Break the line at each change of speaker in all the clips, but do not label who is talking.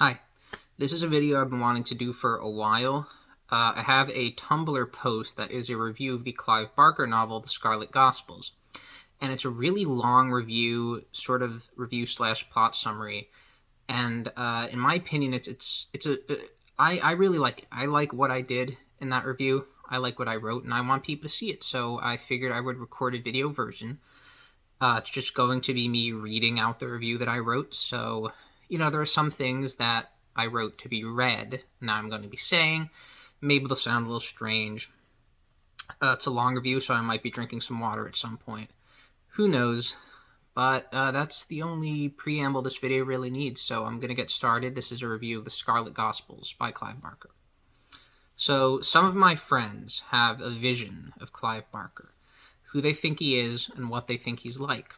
Hi, this is a video I've been wanting to do for a while. I have a Tumblr post that is a review of the Clive Barker novel, The Scarlet Gospels. And it's a really long review, sort of review slash plot summary. And in my opinion, I really like it. I like what I did in that review. I like what I wrote, and I want people to see it. So I figured I would record a video version. It's just going to be me reading out the review that I wrote. So, there are some things that I wrote to be read. Now I'm going to be saying. Maybe they'll sound a little strange. It's a long review, so I might be drinking some water at some point. Who knows? But that's the only preamble this video really needs, so I'm going to get started. This is a review of The Scarlet Gospels by Clive Barker. So, some of my friends have a vision of Clive Barker, who they think he is and what they think he's like.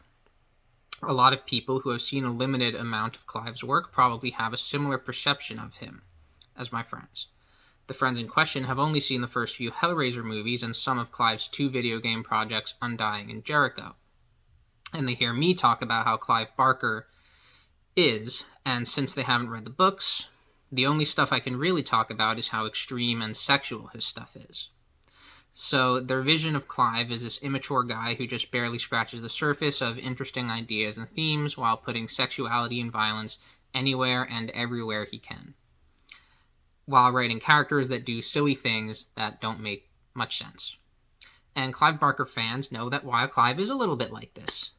A lot of people who have seen a limited amount of Clive's work probably have a similar perception of him as my friends. The friends in question have only seen the first few Hellraiser movies and some of Clive's 2 video game projects, Undying and Jericho. And they hear me talk about how Clive Barker is, and since they haven't read the books, the only stuff I can really talk about is how extreme and sexual his stuff is. So their vision of Clive is this immature guy who just barely scratches the surface of interesting ideas and themes while putting sexuality and violence anywhere and everywhere he can, while writing characters that do silly things that don't make much sense. And Clive Barker fans know that while Clive is a little bit like this,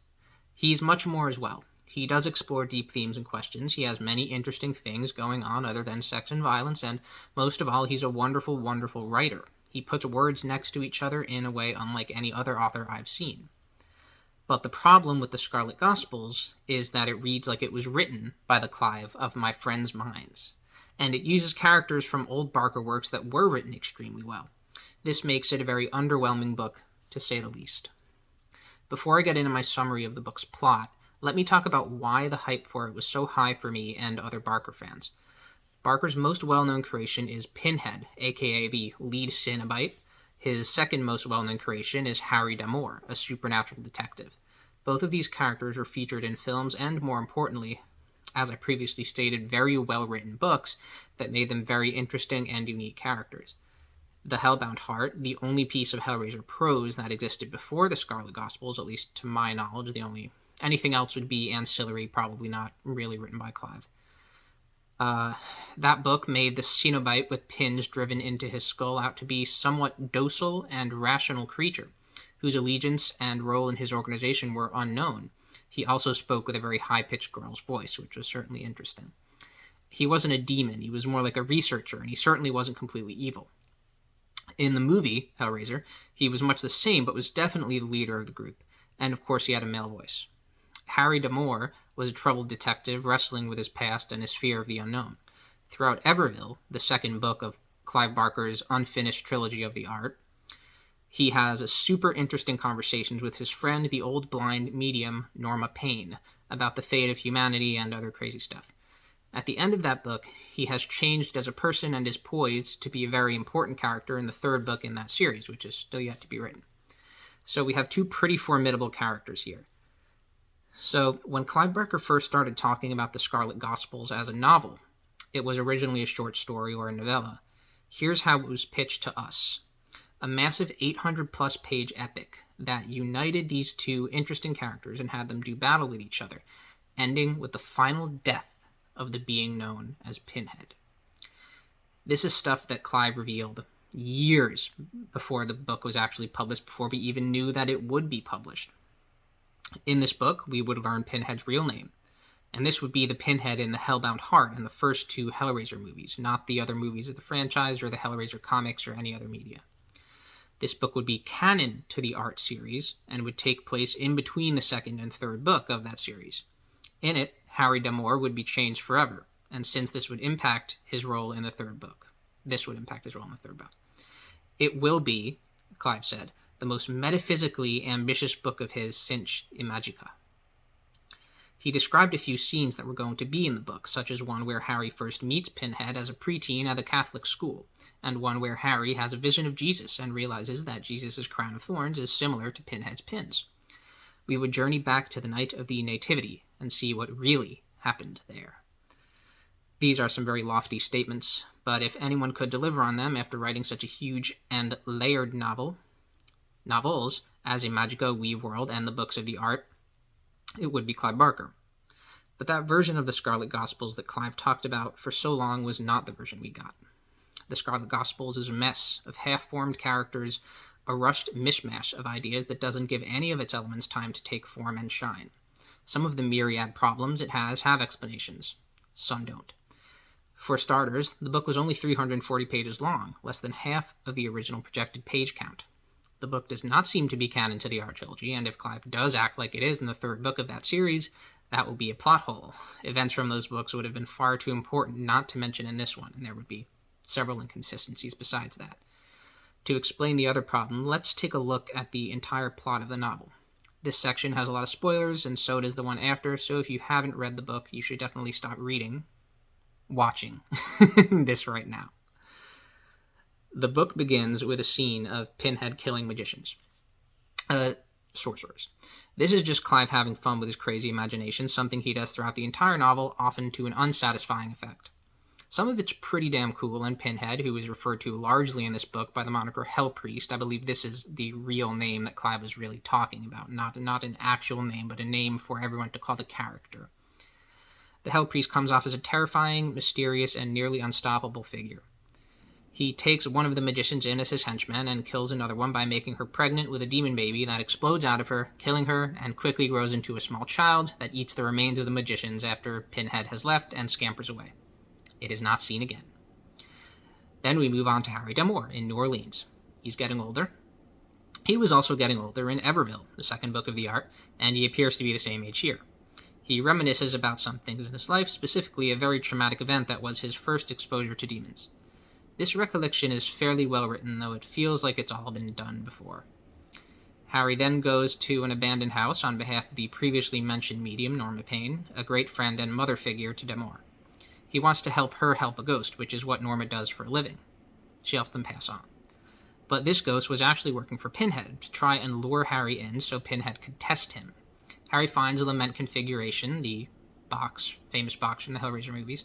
he's much more as well. He does explore deep themes and questions. He has many interesting things going on other than sex and violence, and most of all, he's a wonderful, wonderful writer. He puts words next to each other in a way unlike any other author I've seen. But the problem with the Scarlet Gospels is that it reads like it was written by the Clive of my friends' minds, and it uses characters from old Barker works that were written extremely well. This makes it a very underwhelming book, to say the least. Before I get into my summary of the book's plot, let me talk about why the hype for it was so high for me and other Barker fans. Barker's most well-known creation is Pinhead, aka the lead Cenobite. His second most well-known creation is Harry D'Amour, a supernatural detective. Both of these characters were featured in films and, more importantly, as I previously stated, very well-written books that made them very interesting and unique characters. The Hellbound Heart, the only piece of Hellraiser prose that existed before the Scarlet Gospels, at least to my knowledge, anything else would be ancillary, probably not really written by Clive. That book made the Cenobite with pins driven into his skull out to be somewhat docile and rational creature, whose allegiance and role in his organization were unknown. He also spoke with a very high-pitched girl's voice, which was certainly interesting. He wasn't a demon, he was more like a researcher, and he certainly wasn't completely evil. In the movie, Hellraiser, he was much the same, but was definitely the leader of the group, and of course he had a male voice. Harry D'Amour was a troubled detective wrestling with his past and his fear of the unknown. Throughout Everville, the second book of Clive Barker's unfinished trilogy of the art, he has a super interesting conversations with his friend, the old blind medium Norma Payne, about the fate of humanity and other crazy stuff. At the end of that book, he has changed as a person and is poised to be a very important character in the third book in that series, which is still yet to be written. So we have 2 pretty formidable characters here. So when Clive Barker first started talking about the Scarlet Gospels as a novel, it was originally a short story or a novella. Here's how it was pitched to us. A massive 800-plus page epic that united these 2 interesting characters and had them do battle with each other, ending with the final death of the being known as Pinhead. This is stuff that Clive revealed years before the book was actually published, before we even knew that it would be published. In this book, we would learn Pinhead's real name, and this would be the Pinhead in the Hellbound Heart in the first 2 Hellraiser movies, not the other movies of the franchise or the Hellraiser comics or any other media. This book would be canon to the art series and would take place in between the second and third book of that series. In it, Harry D'Amour would be changed forever, and since this would impact his role in the third book. It will be, Clive said, the most metaphysically ambitious book of his since Imagica. He described a few scenes that were going to be in the book, such as one where Harry first meets Pinhead as a preteen at a Catholic school, and one where Harry has a vision of Jesus and realizes that Jesus' crown of thorns is similar to Pinhead's pins. We would journey back to the night of the Nativity and see what really happened there. These are some very lofty statements, but if anyone could deliver on them after writing such a huge and layered novels as A Magico, Weave World, and the books of the art, it would be Clive Barker. But that version of the Scarlet Gospels that Clive talked about for so long was not the version we got. The Scarlet Gospels is a mess of half-formed characters, a rushed mishmash of ideas that doesn't give any of its elements time to take form and shine. Some of the myriad problems it has have explanations. Some don't. For starters, the book was only 340 pages long, less than half of the original projected page count. The book does not seem to be canon to the art trilogy, and if Clive does act like it is in the third book of that series, that will be a plot hole. Events from those books would have been far too important not to mention in this one, and there would be several inconsistencies besides that. To explain the other problem, let's take a look at the entire plot of the novel. This section has a lot of spoilers, and so does the one after, so if you haven't read the book, you should definitely stop watching this right now. The book begins with a scene of Pinhead killing sorcerers. This is just Clive having fun with his crazy imagination, something he does throughout the entire novel, often to an unsatisfying effect. Some of it's pretty damn cool, and Pinhead, who is referred to largely in this book by the moniker Hell Priest, I believe this is the real name that Clive was really talking about, not an actual name, but a name for everyone to call the character. The Hell Priest comes off as a terrifying, mysterious, and nearly unstoppable figure. He takes one of the magicians in as his henchman and kills another one by making her pregnant with a demon baby that explodes out of her, killing her, and quickly grows into a small child that eats the remains of the magicians after Pinhead has left and scampers away. It is not seen again. Then we move on to Harry D'Amour in New Orleans. He's getting older. He was also getting older in Everville, the second book of the art, and he appears to be the same age here. He reminisces about some things in his life, specifically a very traumatic event that was his first exposure to demons. This recollection is fairly well written, though it feels like it's all been done before. Harry then goes to an abandoned house on behalf of the previously mentioned medium, Norma Payne, a great friend and mother figure to D'Amour. He wants to help her help a ghost, which is what Norma does for a living. She helps them pass on. But this ghost was actually working for Pinhead to try and lure Harry in so Pinhead could test him. Harry finds a lament configuration, the famous box from the Hellraiser movies,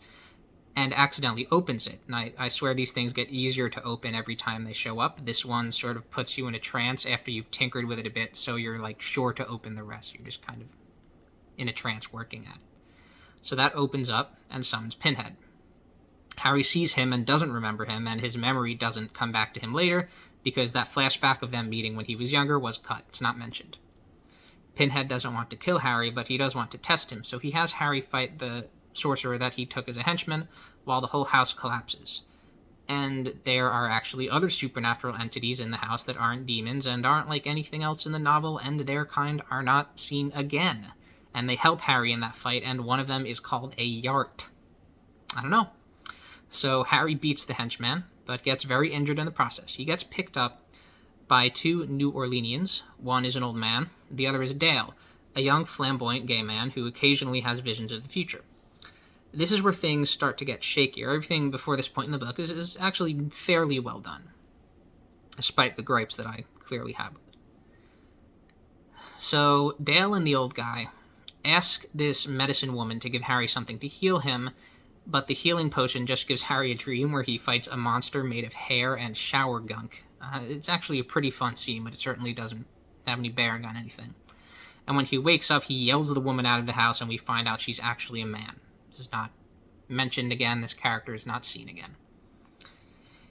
and accidentally opens it. And I swear these things get easier to open every time they show up. This one sort of puts you in a trance after you've tinkered with it a bit, so you're like sure to open the rest. You're just kind of in a trance working at it. So that opens up and summons Pinhead. Harry sees him and doesn't remember him, and his memory doesn't come back to him later because that flashback of them meeting when he was younger was cut. It's not mentioned. Pinhead doesn't want to kill Harry, but he does want to test him, so he has Harry fight the sorcerer that he took as a henchman while the whole house collapses. And there are actually other supernatural entities in the house that aren't demons and aren't like anything else in the novel, and their kind are not seen again. And they help Harry in that fight, and one of them is called a Yart. I don't know. So Harry beats the henchman, but gets very injured in the process. He gets picked up by two New Orleanians. One is an old man, the other is Dale, a young flamboyant gay man who occasionally has visions of the future. This is where things start to get shakier. Everything before this point in the book is actually fairly well done, despite the gripes that I clearly have with it. So Dale and the old guy ask this medicine woman to give Harry something to heal him, but the healing potion just gives Harry a dream where he fights a monster made of hair and shower gunk. It's actually a pretty fun scene, but it certainly doesn't have any bearing on anything. And when he wakes up, he yells the woman out of the house, and we find out she's actually a man. This is not mentioned again. This character is not seen again.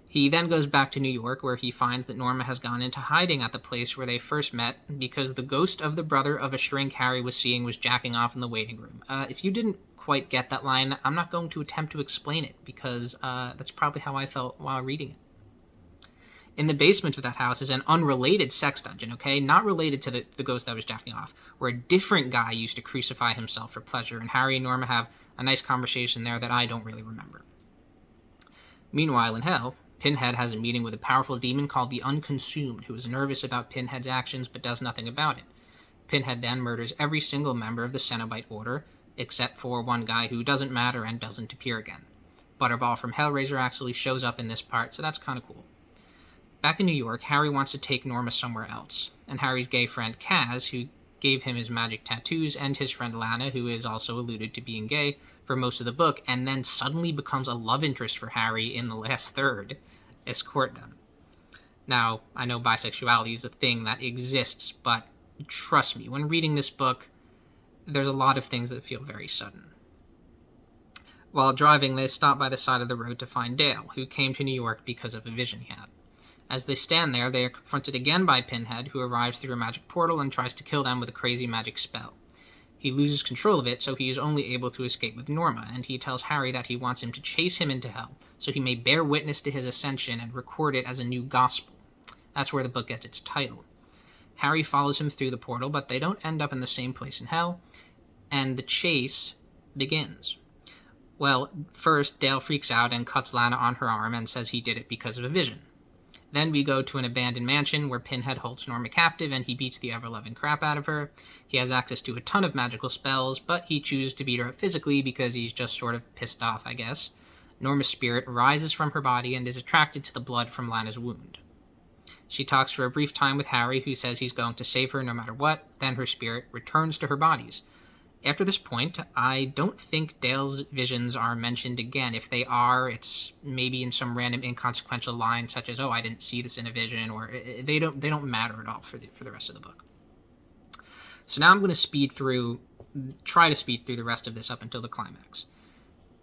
He then goes back to New York, where he finds that Norma has gone into hiding at the place where they first met because the ghost of the brother of a shrink Harry was seeing was jacking off in the waiting room. If you didn't quite get that line, I'm not going to attempt to explain it because that's probably how I felt while reading it. In the basement of that house is an unrelated sex dungeon, okay? Not related to the ghost that was jacking off, where a different guy used to crucify himself for pleasure, and Harry and Norma have a nice conversation there that I don't really remember. Meanwhile, in hell, Pinhead has a meeting with a powerful demon called the Unconsumed, who is nervous about Pinhead's actions but does nothing about it. Pinhead then murders every single member of the Cenobite Order, except for one guy who doesn't matter and doesn't appear again. Butterball from Hellraiser actually shows up in this part, so that's kind of cool. Back in New York, Harry wants to take Norma somewhere else, and Harry's gay friend Kaz, who gave him his magic tattoos, and his friend Lana, who is also alluded to being gay for most of the book, and then suddenly becomes a love interest for Harry in the last third, escort them. Now, I know bisexuality is a thing that exists, but trust me, when reading this book, there's a lot of things that feel very sudden. While driving, they stop by the side of the road to find Dale, who came to New York because of a vision he had. As they stand there, they are confronted again by Pinhead, who arrives through a magic portal and tries to kill them with a crazy magic spell. He loses control of it, so he is only able to escape with Norma, and he tells Harry that he wants him to chase him into hell, so he may bear witness to his ascension and record it as a new gospel. That's where the book gets its title. Harry follows him through the portal, but they don't end up in the same place in hell, and the chase begins. Well, first, Dale freaks out and cuts Lana on her arm and says he did it because of a vision. Then we go to an abandoned mansion where Pinhead holds Norma captive and he beats the ever-loving crap out of her. He has access to a ton of magical spells, but he chooses to beat her up physically because he's just sort of pissed off, I guess. Norma's spirit rises from her body and is attracted to the blood from Lana's wound. She talks for a brief time with Harry, who says he's going to save her no matter what. Then her spirit returns to her bodies. After this point, I don't think Dale's visions are mentioned again. If they are, it's maybe in some random inconsequential line, such as, "Oh, I didn't see this in a vision," or they don't matter at all for the rest of the book. So now I'm going to try to speed through the rest of this up until the climax.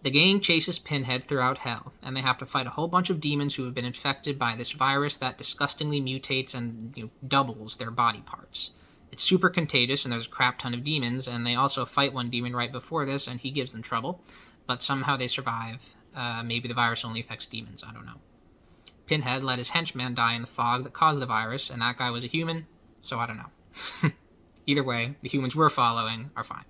The gang chases Pinhead throughout hell, and they have to fight a whole bunch of demons who have been infected by this virus that disgustingly mutates and doubles their body parts. It's super contagious, and there's a crap ton of demons, and they also fight one demon right before this, and he gives them trouble, but somehow they survive. Maybe the virus only affects demons, I don't know. Pinhead let his henchman die in the fog that caused the virus, and that guy was a human, so I don't know. Either way, the humans we're following are fine.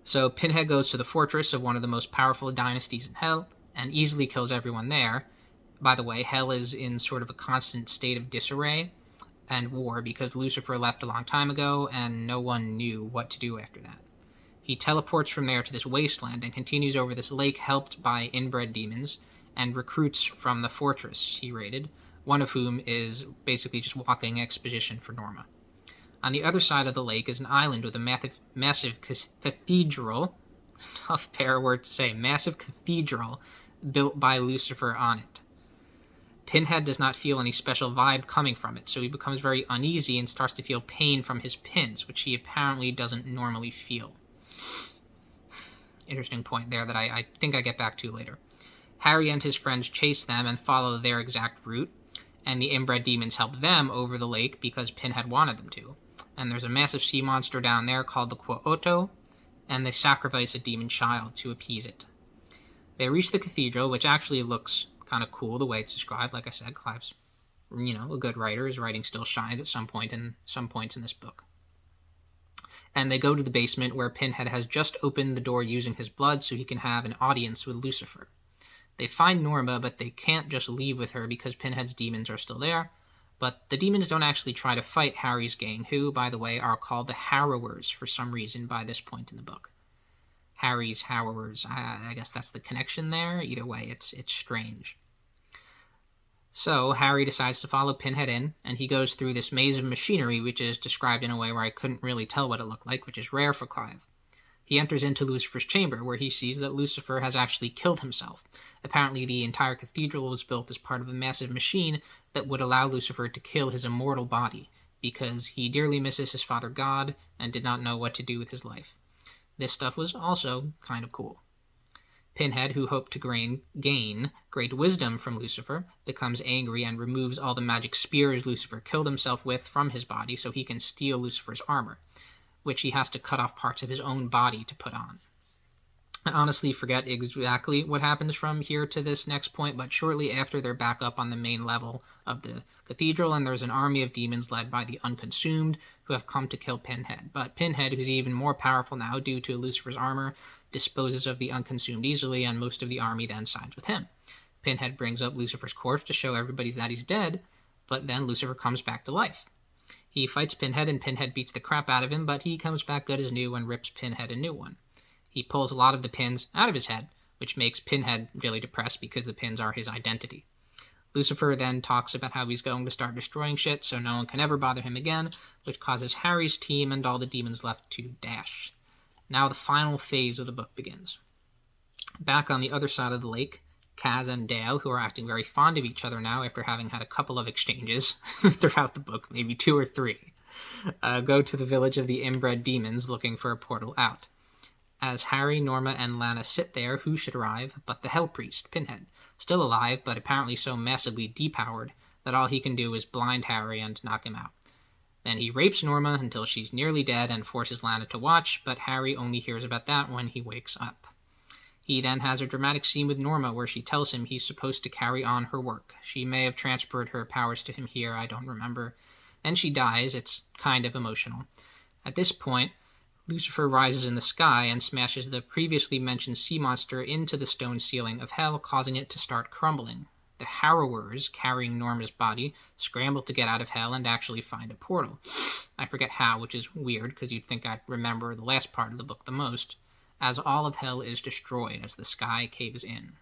So Pinhead goes to the fortress of one of the most powerful dynasties in hell, and easily kills everyone there. By the way, hell is in sort of a constant state of disarray and war because Lucifer left a long time ago and no one knew what to do after that. He teleports from there to this wasteland and continues over this lake helped by inbred demons and recruits from the fortress he raided, one of whom is basically just walking exposition for Norma. On the other side of the lake is an island with a massive cathedral, tough pair word to say, massive cathedral built by Lucifer on it. Pinhead does not feel any special vibe coming from it, so he becomes very uneasy and starts to feel pain from his pins, which he apparently doesn't normally feel. Interesting point there that I think I get back to later. Harry and his friends chase them and follow their exact route, and the inbred demons help them over the lake because Pinhead wanted them to. And there's a massive sea monster down there called the Quo'oto, and they sacrifice a demon child to appease it. They reach the cathedral, which actually looks kind of cool the way it's described. Like I said, Clive's, a good writer. His writing still shines at some points in this book. And they go to the basement where Pinhead has just opened the door using his blood so he can have an audience with Lucifer. They find Norma, but they can't just leave with her because Pinhead's demons are still there. But the demons don't actually try to fight Harry's gang, who, by the way, are called the Harrowers for some reason by this point in the book. Harry's Harrowers. I guess that's the connection there. Either way, it's strange. So Harry decides to follow Pinhead in, and he goes through this maze of machinery, which is described in a way where I couldn't really tell what it looked like, which is rare for Clive. He enters into Lucifer's chamber, where he sees that Lucifer has actually killed himself. Apparently, the entire cathedral was built as part of a massive machine that would allow Lucifer to kill his immortal body, because he dearly misses his father God and did not know what to do with his life. This stuff was also kind of cool. Pinhead, who hoped to gain great wisdom from Lucifer, becomes angry and removes all the magic spears Lucifer killed himself with from his body so he can steal Lucifer's armor, which he has to cut off parts of his own body to put on. I honestly forget exactly what happens from here to this next point, but shortly after they're back up on the main level of the cathedral, and there's an army of demons led by the Unconsumed who have come to kill Pinhead. But Pinhead, who's even more powerful now due to Lucifer's armor, disposes of the Unconsumed easily, and most of the army then sides with him. Pinhead brings up Lucifer's corpse to show everybody that he's dead, but then Lucifer comes back to life. He fights Pinhead, and Pinhead beats the crap out of him, but he comes back good as new and rips Pinhead a new one. He pulls a lot of the pins out of his head, which makes Pinhead really depressed because the pins are his identity. Lucifer then talks about how he's going to start destroying shit so no one can ever bother him again, which causes Harry's team and all the demons left to dash. Now the final phase of the book begins. Back on the other side of the lake, Kaz and Dale, who are acting very fond of each other now after having had a couple of exchanges throughout the book, maybe 2 or 3, go to the village of the inbred demons looking for a portal out. As Harry, Norma, and Lana sit there, who should arrive but the Hell Priest, Pinhead, still alive but apparently so massively depowered that all he can do is blind Harry and knock him out. Then he rapes Norma until she's nearly dead and forces Lana to watch, but Harry only hears about that when he wakes up. He then has a dramatic scene with Norma where she tells him he's supposed to carry on her work. She may have transferred her powers to him here, I don't remember. Then she dies. It's kind of emotional. At this point, Lucifer rises in the sky and smashes the previously mentioned sea monster into the stone ceiling of hell, causing it to start crumbling. The Harrowers, carrying Norma's body, scramble to get out of hell and actually find a portal. I forget how, which is weird, because you'd think I'd remember the last part of the book the most, as all of hell is destroyed as the sky caves in.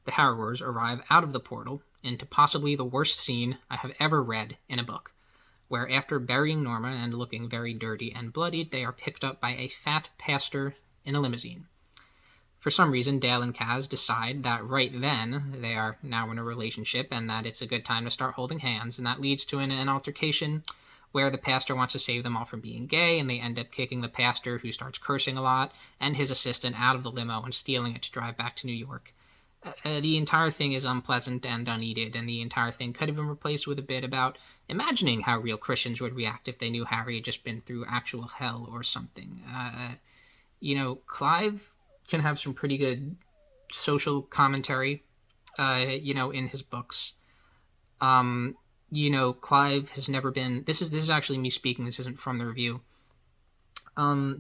The Harrowers arrive out of the portal into possibly the worst scene I have ever read in a book, where after burying Norma and looking very dirty and bloodied, they are picked up by a fat pastor in a limousine. For some reason, Dale and Kaz decide that right then they are now in a relationship and that it's a good time to start holding hands, and that leads to an altercation where the pastor wants to save them all from being gay, and they end up kicking the pastor, who starts cursing a lot, and his assistant out of the limo and stealing it to drive back to New York. The entire thing is unpleasant and unneeded, and the entire thing could have been replaced with a bit about imagining how real Christians would react if they knew Harry had just been through actual hell or something. Clive can have some pretty good social commentary, in his books. Clive has never been... This is actually me speaking, this isn't from the review.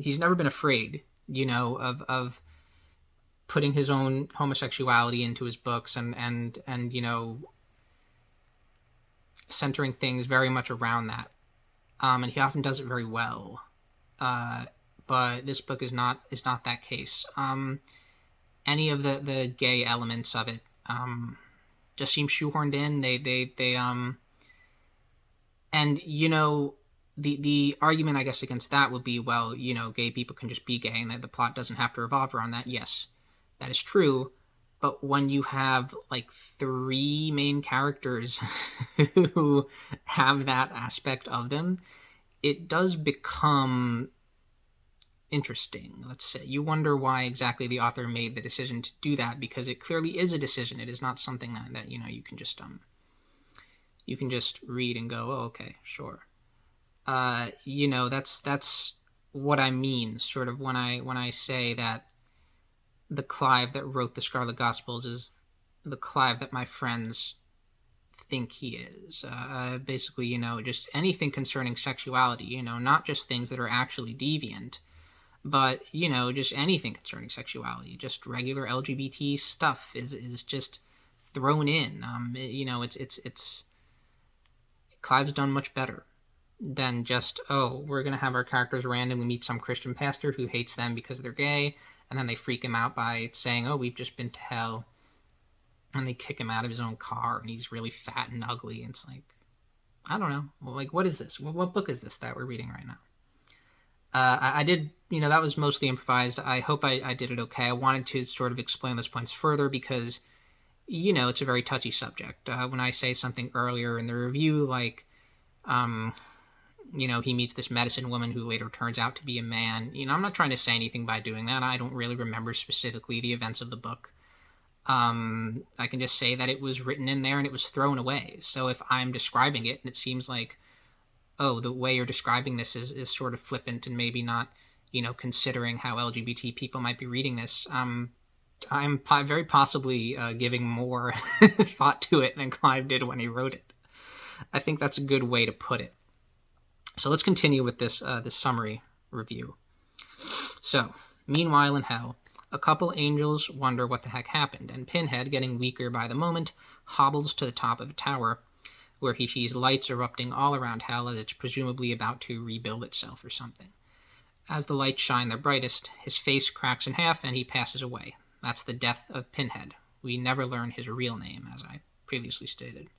He's never been afraid, of putting his own homosexuality into his books and centering things very much around that. And he often does it very well. But this book is not that case. Any of the gay elements of it just seem shoehorned in. The argument, I guess, against that would be, well, gay people can just be gay and that the plot doesn't have to revolve around that. Yes, that is true. But when you have, 3 main characters who have that aspect of them, it does become interesting, let's say. You wonder why exactly the author made the decision to do that, because it clearly is a decision. It is not something that you can just read and go, oh, okay, sure. That's what I mean, sort of, when I say that the Clive that wrote the Scarlet Gospels is the Clive that my friends think he is. Basically, just anything concerning sexuality, not just things that are actually deviant, but, just anything concerning sexuality, just regular LGBT stuff is just thrown in. It's Clive's done much better than just, oh, we're going to have our characters randomly meet some Christian pastor who hates them because they're gay, and then they freak him out by saying, oh, we've just been to hell, and they kick him out of his own car, and he's really fat and ugly, and it's like, I don't know, what is this? What book is this that we're reading right now? I did, that was mostly improvised. I hope I did it okay. I wanted to sort of explain those points further because, it's a very touchy subject. When I say something earlier in the review, he meets this medicine woman who later turns out to be a man. I'm not trying to say anything by doing that. I don't really remember specifically the events of the book. I can just say that it was written in there and it was thrown away. So if I'm describing it and it seems like, oh, the way you're describing this is sort of flippant and maybe not, considering how LGBT people might be reading this, I'm very possibly giving more thought to it than Clive did when he wrote it. I think that's a good way to put it. So let's continue with this summary review. So, meanwhile in hell, a couple angels wonder what the heck happened, and Pinhead, getting weaker by the moment, hobbles to the top of a tower, where he sees lights erupting all around hell as it's presumably about to rebuild itself or something. As the lights shine their brightest, his face cracks in half and he passes away. That's the death of Pinhead. We never learn his real name, as I previously stated.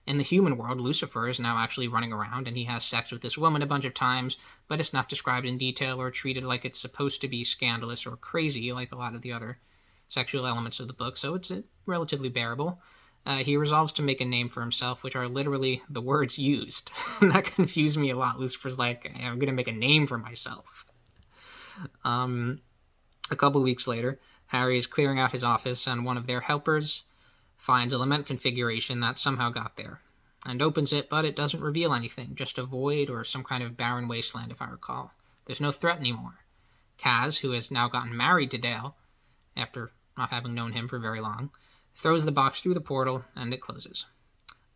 In the human world, Lucifer is now actually running around, and he has sex with this woman a bunch of times, but it's not described in detail or treated like it's supposed to be scandalous or crazy like a lot of the other sexual elements of the book, so it's relatively bearable. He resolves to make a name for himself, which are literally the words used. That confused me a lot. Lucifer's like, I'm going to make a name for myself. A couple weeks later, Harry is clearing out his office, and one of their helpers finds a lament configuration that somehow got there, and opens it, but it doesn't reveal anything, just a void or some kind of barren wasteland, if I recall. There's no threat anymore. Kaz, who has now gotten married to Dale, after not having known him for very long, throws the box through the portal, and it closes.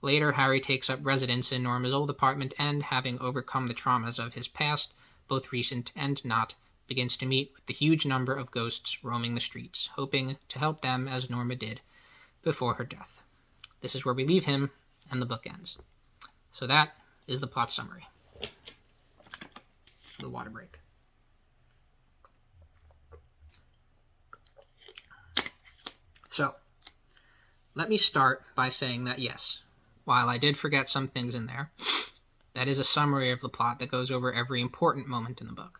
Later, Harry takes up residence in Norma's old apartment and, having overcome the traumas of his past, both recent and not, begins to meet with the huge number of ghosts roaming the streets, hoping to help them as Norma did before her death. This is where we leave him, and the book ends. So that is the plot summary. The water break. So, let me start by saying that yes, while I did forget some things in there, that is a summary of the plot that goes over every important moment in the book.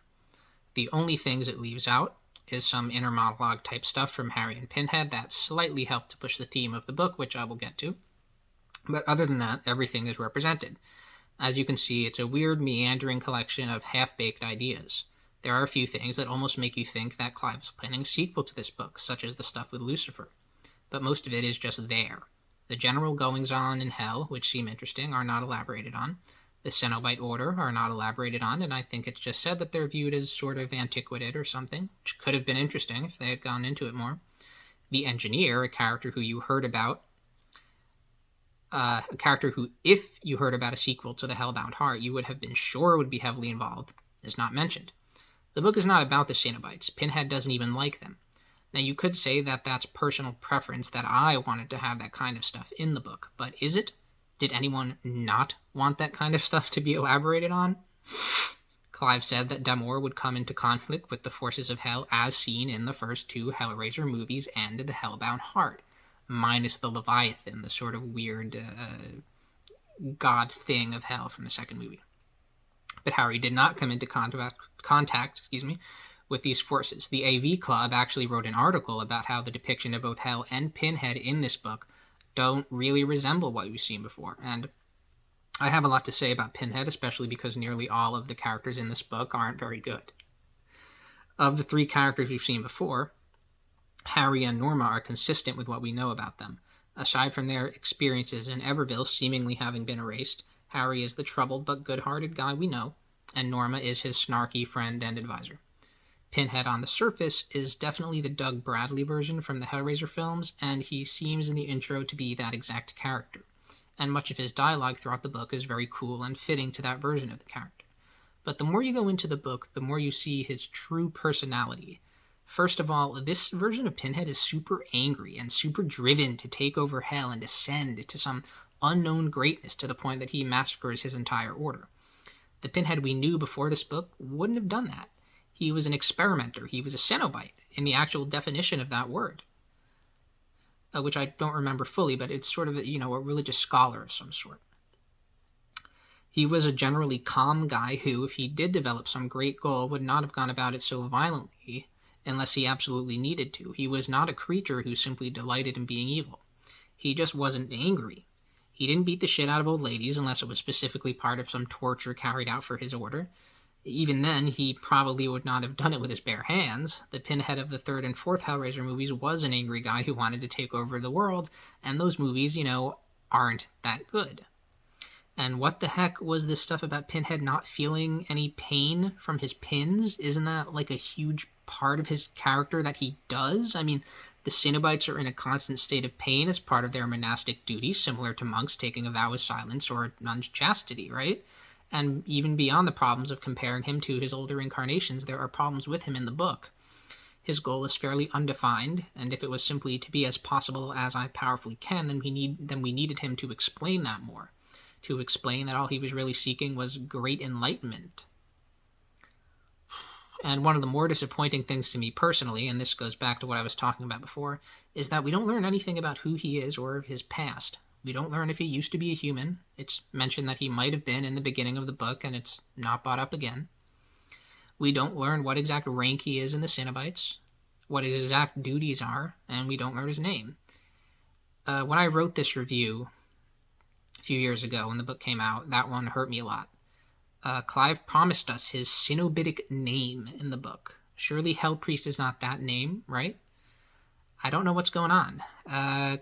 The only things it leaves out is some inner monologue type stuff from Harry and Pinhead that slightly help to push the theme of the book, which I will get to. But other than that, everything is represented. As you can see, it's a weird, meandering collection of half-baked ideas. There are a few things that almost make you think that Clive is planning a sequel to this book, such as the stuff with Lucifer. But most of it is just there. The general goings-on in hell, which seem interesting, are not elaborated on. The Cenobite Order are not elaborated on, and I think it's just said that they're viewed as sort of antiquated or something, which could have been interesting if they had gone into it more. The Engineer, a character who you heard about, a character who, if you heard about a sequel to The Hellbound Heart, you would have been sure would be heavily involved, is not mentioned. The book is not about the Cenobites. Pinhead doesn't even like them. Now, you could say that that's personal preference, that I wanted to have that kind of stuff in the book, but is it? Did anyone not want that kind of stuff to be elaborated on? Clive said that Damor would come into conflict with the forces of hell as seen in the first two Hellraiser movies and The Hellbound Heart, minus the Leviathan, the sort of weird god thing of hell from the second movie. But Harry did not come into contact with these forces. The AV Club actually wrote an article about how the depiction of both Hell and Pinhead in this book don't really resemble what we've seen before. And I have a lot to say about Pinhead, especially because nearly all of the characters in this book aren't very good. Of the three characters we've seen before, Harry and Norma are consistent with what we know about them. Aside from their experiences in Everville seemingly having been erased, Harry is the troubled but good-hearted guy we know, and Norma is his snarky friend and advisor. Pinhead on the surface is definitely the Doug Bradley version from the Hellraiser films, and he seems in the intro to be that exact character. And much of his dialogue throughout the book is very cool and fitting to that version of the character. But the more you go into the book, the more you see his true personality. First of all, this version of Pinhead is super angry and super driven to take over hell and ascend to some unknown greatness to the point that he massacres his entire order. The Pinhead we knew before this book wouldn't have done that. He was an experimenter. He was a Cenobite, in the actual definition of that word. Which I don't remember fully, but it's sort of, a religious scholar of some sort. He was a generally calm guy who, if he did develop some great goal, would not have gone about it so violently unless he absolutely needed to. He was not a creature who simply delighted in being evil. He just wasn't angry. He didn't beat the shit out of old ladies unless it was specifically part of some torture carried out for his order. Even then, he probably would not have done it with his bare hands. The Pinhead of the third and fourth Hellraiser movies was an angry guy who wanted to take over the world, and those movies, aren't that good. And what the heck was this stuff about Pinhead not feeling any pain from his pins? Isn't that like a huge part of his character that he does? I mean, the Cenobites are in a constant state of pain as part of their monastic duties, similar to monks taking a vow of silence or nun's chastity, right? And even beyond the problems of comparing him to his older incarnations, there are problems with him in the book. His goal is fairly undefined, and if it was simply to be as possible as I powerfully can, then we needed him to explain that more. To explain that all he was really seeking was great enlightenment. And one of the more disappointing things to me personally, and this goes back to what I was talking about before, is that we don't learn anything about who he is or his past. We don't learn if he used to be a human. It's mentioned that he might have been in the beginning of the book, and it's not brought up again. We don't learn what exact rank he is in the Cenobites, what his exact duties are, and we don't learn his name. When I wrote this review a few years ago when the book came out, that one hurt me a lot. Clive promised us his Cenobitic name in the book. Surely Hell Priest is not that name, right? I don't know what's going on.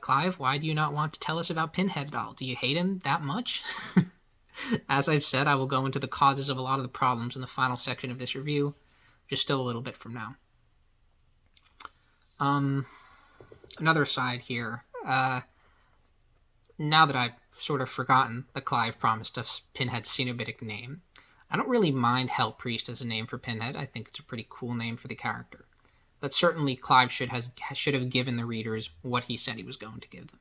Clive, why do you not want to tell us about Pinhead at all? Do you hate him that much? As I've said, I will go into the causes of a lot of the problems in the final section of this review, just still a little bit from now. Another aside here. Now that I've sort of forgotten that Clive promised us Pinhead's Cenobitic name, I don't really mind Hell Priest as a name for Pinhead. I think it's a pretty cool name for the character. But certainly Clive should have given the readers what he said he was going to give them.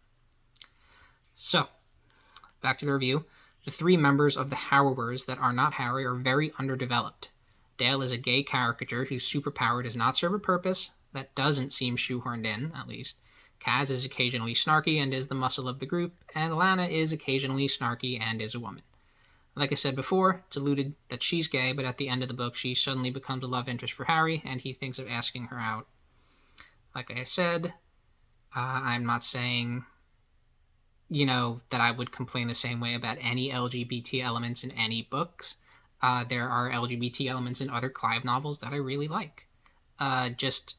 So, back to the review. The three members of the Harrowers that are not Harry are very underdeveloped. Dale is a gay caricature whose superpower does not serve a purpose, that doesn't seem shoehorned in, at least. Kaz is occasionally snarky and is the muscle of the group, and Lana is occasionally snarky and is a woman. Like I said before, it's alluded that she's gay, but at the end of the book she suddenly becomes a love interest for Harry, and he thinks of asking her out. Like I said, I'm not saying, that I would complain the same way about any LGBT elements in any books. There are LGBT elements in other Clive novels that I really like. Just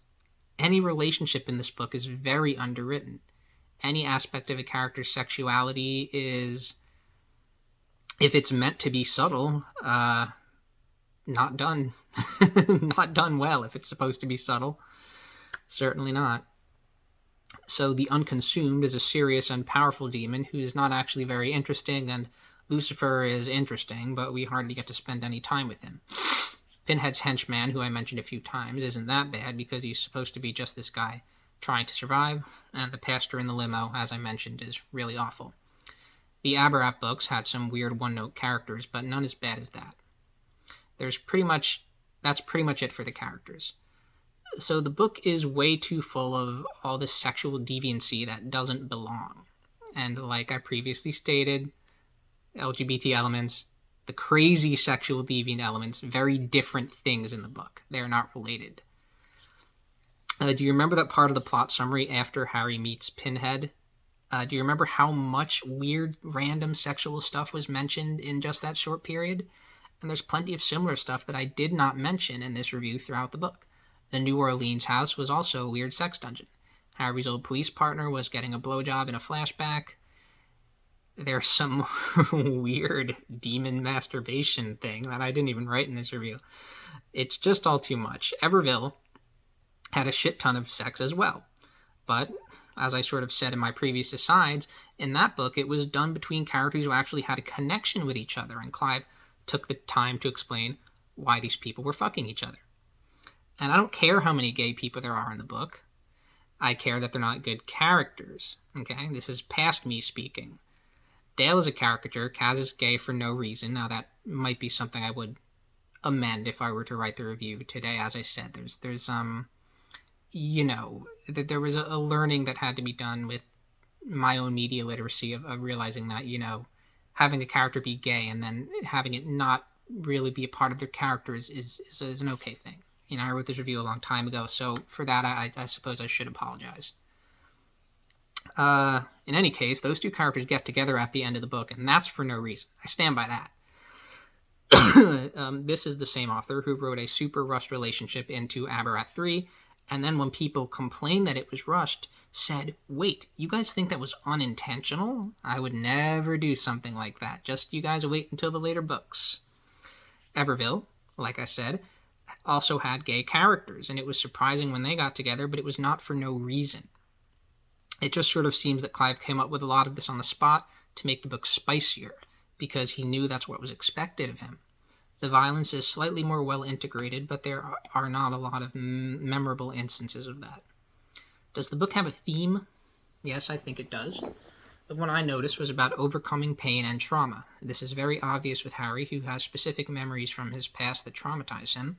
any relationship in this book is very underwritten. Any aspect of a character's sexuality is, if it's meant to be subtle, not done. Not done well if it's supposed to be subtle. Certainly not. So the Unconsumed is a serious and powerful demon who is not actually very interesting, and Lucifer is interesting, but we hardly get to spend any time with him. Pinhead's henchman, who I mentioned a few times, isn't that bad because he's supposed to be just this guy trying to survive, and the pastor in the limo, as I mentioned, is really awful. The Aberrat books had some weird one-note characters, but none as bad as that. That's pretty much it for the characters. So the book is way too full of all this sexual deviancy that doesn't belong. And like I previously stated, LGBT elements, the crazy sexual deviant elements, very different things in the book. They're not related. Do you remember that part of the plot summary after Harry meets Pinhead? Do you remember how much weird, random sexual stuff was mentioned in just that short period? And there's plenty of similar stuff that I did not mention in this review throughout the book. The New Orleans house was also a weird sex dungeon. Harry's old police partner was getting a blowjob in a flashback. There's some weird demon masturbation thing that I didn't even write in this review. It's just all too much. Everville had a shit ton of sex as well. But, as I sort of said in my previous asides, in that book it was done between characters who actually had a connection with each other, and Clive took the time to explain why these people were fucking each other. And I don't care how many gay people there are in the book. I care that they're not good characters. Okay? This is past me speaking. Dale is a caricature. Kaz is gay for no reason. Now that might be something I would amend if I were to write the review today. As I said, there was a learning that had to be done with my own media literacy of realizing that, having a character be gay and then having it not really be a part of their characters is an okay thing. I wrote this review a long time ago, so for that, I suppose I should apologize. In any case, those two characters get together at the end of the book, and that's for no reason. I stand by that. This is the same author who wrote a super rushed relationship into Aberrat 3, and then when people complained that it was rushed, said, wait, you guys think that was unintentional? I would never do something like that. Just you guys wait until the later books. Everville, like I said, also had gay characters, and it was surprising when they got together, but it was not for no reason. It just sort of seems that Clive came up with a lot of this on the spot to make the book spicier, because he knew that's what was expected of him. The violence is slightly more well integrated, but there are not a lot of memorable instances of that. Does the book have a theme? Yes, I think it does. The one I noticed was about overcoming pain and trauma. This is very obvious with Harry, who has specific memories from his past that traumatize him,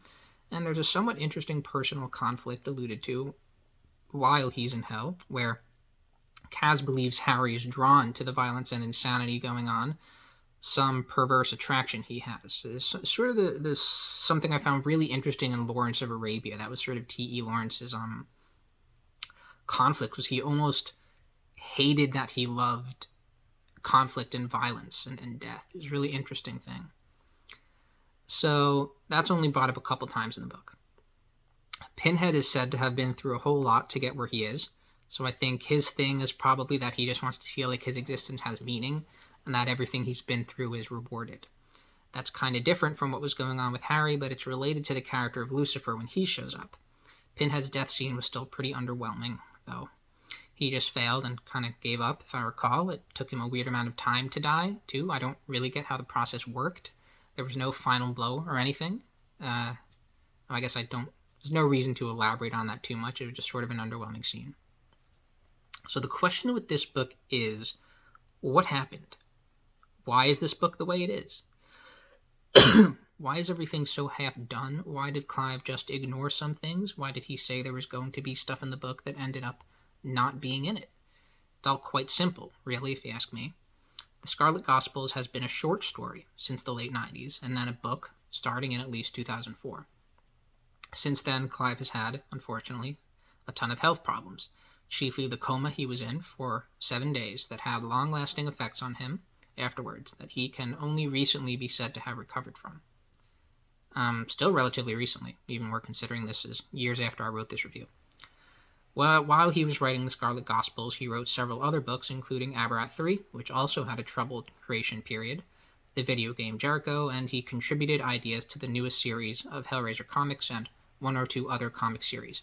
And there's a somewhat interesting personal conflict alluded to while he's in hell, where Kaz believes Harry is drawn to the violence and insanity going on, some perverse attraction he has. It's sort of this something I found really interesting in Lawrence of Arabia. That was sort of T.E. Lawrence's conflict, was he almost hated that he loved conflict and violence and death. It was a really interesting thing. So that's only brought up a couple times in the book. Pinhead is said to have been through a whole lot to get where he is, so I think his thing is probably that he just wants to feel like his existence has meaning and that everything he's been through is rewarded. That's kind of different from what was going on with Harry, but it's related to the character of Lucifer when he shows up. Pinhead's death scene was still pretty underwhelming, though. He just failed and kind of gave up, if I recall. It took him a weird amount of time to die, too. I don't really get how the process worked. There was no final blow or anything. I guess there's no reason to elaborate on that too much. It was just sort of an underwhelming scene. So the question with this book is, what happened? Why is this book the way it is? Why is everything so half done? Why did Clive just ignore some things? Why did he say there was going to be stuff in the book that ended up not being in it? It's all quite simple, really, if you ask me. The Scarlet Gospels has been a short story since the late 90s, and then a book starting in at least 2004. Since then, Clive has had, unfortunately, a ton of health problems, chiefly the coma he was in for 7 days that had long-lasting effects on him afterwards that he can only recently be said to have recovered from. Still relatively recently, even we're considering this is years after I wrote this review. Well, while he was writing the Scarlet Gospels, he wrote several other books, including Aberrat 3, which also had a troubled creation period, the video game Jericho, and he contributed ideas to the newest series of Hellraiser comics and one or two other comic series.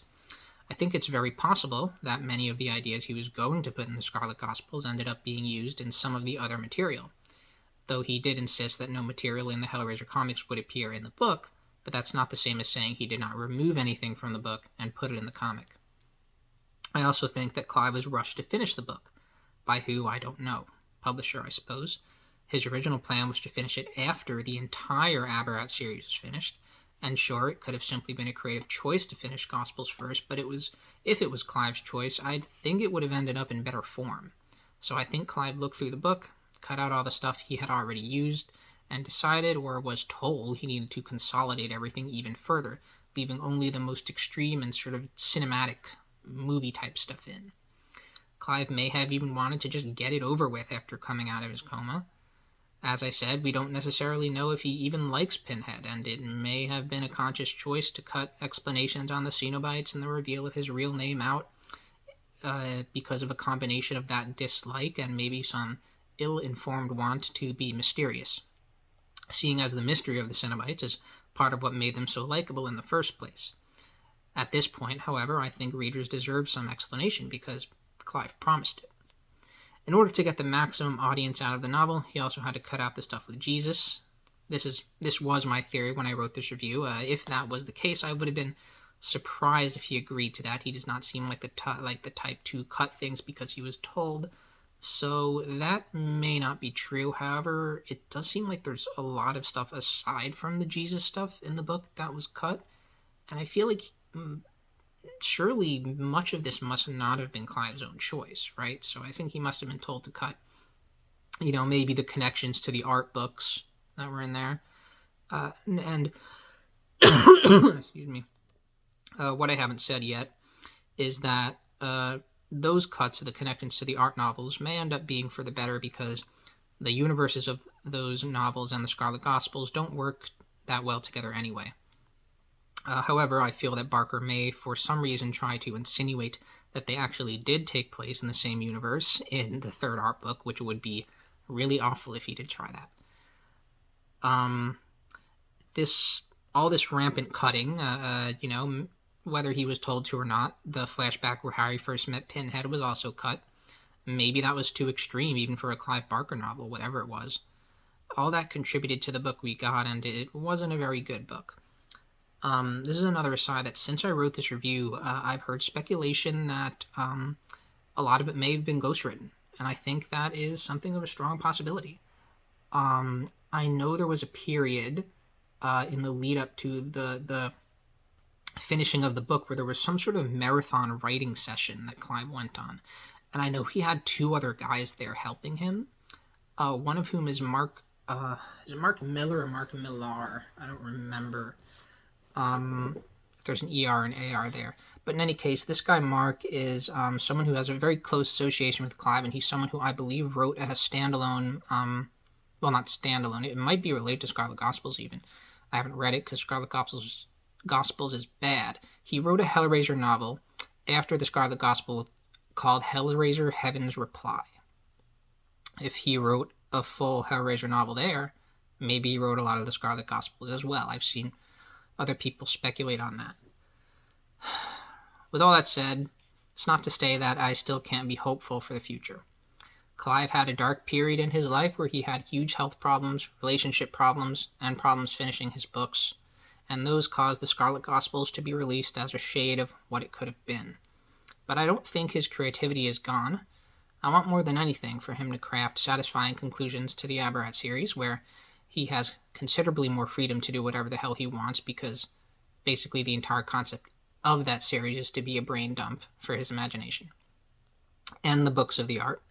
I think it's very possible that many of the ideas he was going to put in the Scarlet Gospels ended up being used in some of the other material, though he did insist that no material in the Hellraiser comics would appear in the book, but that's not the same as saying he did not remove anything from the book and put it in the comic. I also think that Clive was rushed to finish the book. By who, I don't know. Publisher, I suppose. His original plan was to finish it after the entire Aberrat series was finished, and sure, it could have simply been a creative choice to finish Gospels first, but if it was Clive's choice, I'd think it would have ended up in better form. So I think Clive looked through the book, cut out all the stuff he had already used, and decided, or was told, he needed to consolidate everything even further, leaving only the most extreme and sort of cinematic movie-type stuff in. Clive may have even wanted to just get it over with after coming out of his coma. As I said, we don't necessarily know if he even likes Pinhead, and it may have been a conscious choice to cut explanations on the Cenobites and the reveal of his real name out because of a combination of that dislike and maybe some ill-informed want to be mysterious, seeing as the mystery of the Cenobites is part of what made them so likable in the first place. At this point, however, I think readers deserve some explanation because Clive promised it. In order to get the maximum audience out of the novel, he also had to cut out the stuff with Jesus. This was my theory when I wrote this review. If that was the case, I would have been surprised if he agreed to that. He does not seem like the type to cut things because he was told. So that may not be true. However, it does seem like there's a lot of stuff aside from the Jesus stuff in the book that was cut. And I feel like surely much of this must not have been Clive's own choice, right? So I think he must have been told to cut, maybe the connections to the art books that were in there. And excuse me. What I haven't said yet is that those cuts of the connections to the art novels may end up being for the better because the universes of those novels and the Scarlet Gospels don't work that well together anyway. However, I feel that Barker may, for some reason, try to insinuate that they actually did take place in the same universe in the third art book, which would be really awful if he did try that. All this rampant cutting, whether he was told to or not, the flashback where Harry first met Pinhead was also cut. Maybe that was too extreme, even for a Clive Barker novel, whatever it was. All that contributed to the book we got, and it wasn't a very good book. This is another aside that since I wrote this review, I've heard speculation that a lot of it may have been ghostwritten, and I think that is something of a strong possibility. I know there was a period in the lead up to the finishing of the book where there was some sort of marathon writing session that Clive went on. And I know he had two other guys there helping him. One of whom is Mark. Is it Mark Miller or Mark Millar? I don't remember. If there's an ER and AR there. But in any case, this guy Mark is someone who has a very close association with Clive, and he's someone who I believe wrote a standalone. Well, not standalone. It might be related to Scarlet Gospels even. I haven't read it because Scarlet Gospels is bad. He wrote a Hellraiser novel after the Scarlet Gospel called Hellraiser Heaven's Reply. If he wrote a full Hellraiser novel there, maybe he wrote a lot of the Scarlet Gospels as well. I've seen other people speculate on that. With all that said, it's not to say that I still can't be hopeful for the future. Clive had a dark period in his life where he had huge health problems, relationship problems, and problems finishing his books, and those caused the Scarlet Gospels to be released as a shade of what it could have been. But I don't think his creativity is gone. I want more than anything for him to craft satisfying conclusions to the Aberrat series, where he has considerably more freedom to do whatever the hell he wants, because basically the entire concept of that series is to be a brain dump for his imagination and the books of the art.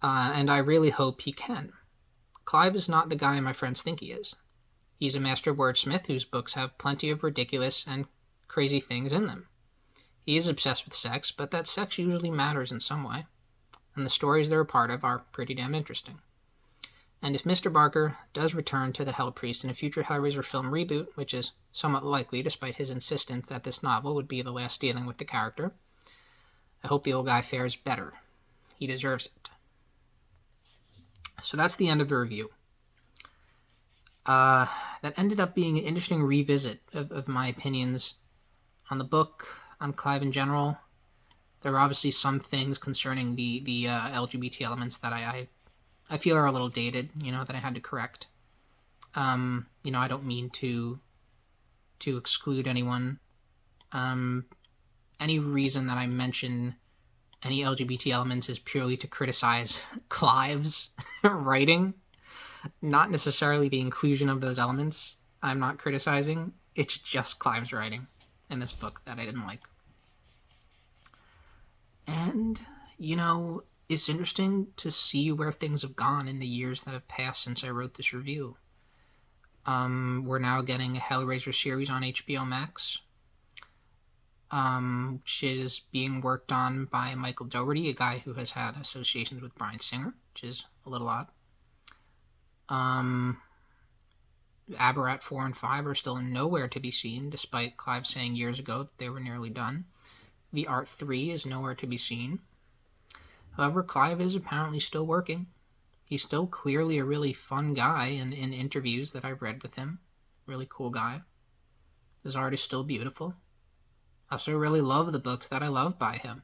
And I really hope he can. Clive is not the guy my friends think he is. He's a master wordsmith whose books have plenty of ridiculous and crazy things in them. He is obsessed with sex, but that sex usually matters in some way, and the stories they're a part of are pretty damn interesting. And if Mr. Barker does return to the Hell Priest in a future Hellraiser film reboot, which is somewhat likely despite his insistence that this novel would be the last dealing with the character, I hope the old guy fares better. He deserves it. So that's the end of the review. That ended up being an interesting revisit of my opinions on the book, on Clive in general. There are obviously some things concerning the LGBT elements that I feel are a little dated, that I had to correct. I don't mean to exclude anyone. Any reason that I mention any LGBT elements is purely to criticize Clive's writing, not necessarily the inclusion of those elements. I'm not criticizing. It's just Clive's writing in this book that I didn't like. And, it's interesting to see where things have gone in the years that have passed since I wrote this review. We're now getting a Hellraiser series on HBO Max, which is being worked on by Michael Dougherty, a guy who has had associations with Bryan Singer, which is a little odd. Aberrat 4 and 5 are still nowhere to be seen, despite Clive saying years ago that they were nearly done. The Art 3 is nowhere to be seen. However, Clive is apparently still working. He's still clearly a really fun guy in interviews that I've read with him. Really cool guy. His art is still beautiful. I also really love the books that I love by him.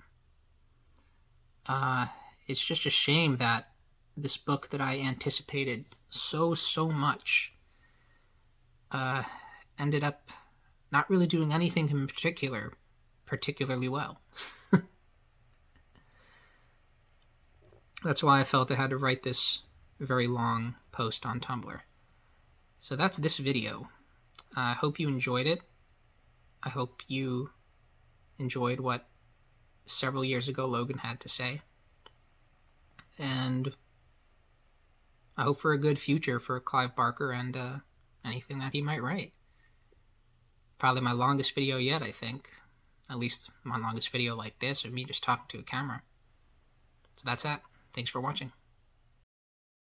It's just a shame that this book that I anticipated so much ended up not really doing anything in particularly well. That's why I felt I had to write this very long post on Tumblr. So that's this video. I hope you enjoyed it. I hope you enjoyed what several years ago Logan had to say. And I hope for a good future for Clive Barker and anything that he might write. Probably my longest video yet, I think. At least my longest video like this, of me just talking to a camera. So that's that. Thanks for watching.